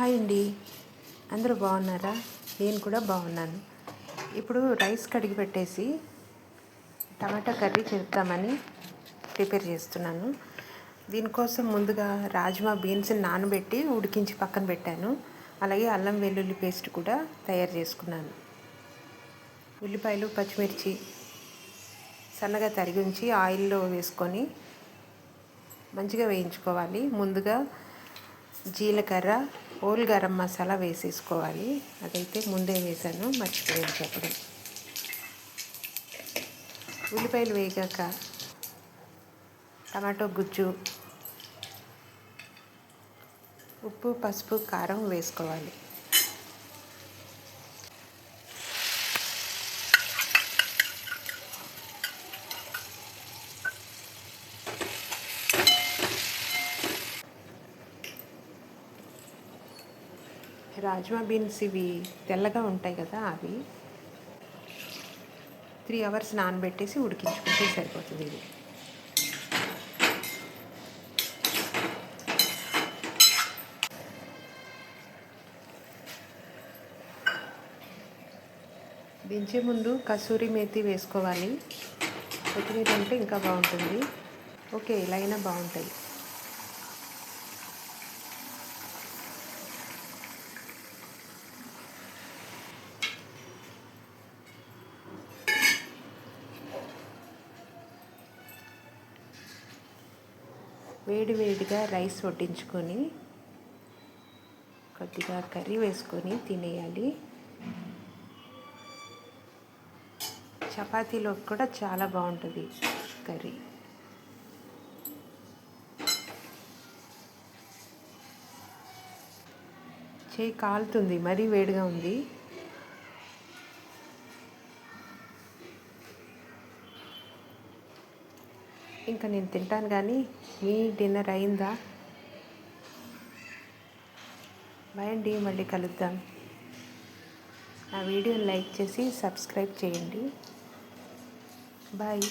Hi అండి, అందరూ బాగున్నారా? నేను కూడా బాగున్నాను. ఇప్పుడు రైస్ కడిగి పెట్టేసి టమాటా కర్రీ చేద్దామని ప్రిపేర్ చేస్తున్నాను. దీనికోసం ముందుగా రాజ్మా బీన్స్ని నానబెట్టి ఉడికించి పక్కన పెట్టాను. అలాగే అల్లం వెల్లుల్లి పేస్ట్ కూడా తయారు చేసుకున్నాను. ఉల్లిపాయలు పచ్చిమిర్చి సన్నగా తరిగి ఉంచి ఆయిల్లో వేసుకొని మంచిగా వేయించుకోవాలి. ముందుగా జీలకర్ర, హోల్ గరం మసాలా వేసేసుకోవాలి. అదైతే ముందే వేసాను, మర్చిపోయాను చెప్పడం. ఉల్లిపాయలు వేగాక టమాటో గుజ్జు, ఉప్పు, పసుపు, కారం వేసుకోవాలి. రాజ్మా బీన్స్ ఇవి తెల్లగా ఉంటాయి కదా, అవి 3 అవర్స్ నానబెట్టేసి ఉడికించుకుంటే సరిపోతుంది. ఇది దించే ముందు కసూరి మేతి వేసుకోవాలి. కొత్తిమీర అంటే ఇంకా బాగుంటుంది. ఓకే, ఇలా అయినా బాగుంటుంది. వేడివేడిగా రైస్ వడ్డించుకొని కొద్దిగా కర్రీ వేసుకొని తినేయాలి. చపాతీలో కూడా చాలా బాగుంటుంది కర్రీ. చేయి కాలుతుంది, మరీ వేడిగా ఉంది. ఇంకా నేను తింటాను, కానీ మీ డిన్నర్ అయిందా? బాయ్ అండి, మళ్ళీ కలుద్దాం. నా వీడియోని లైక్ చేసి సబ్స్క్రైబ్ చేయండి. బాయ్.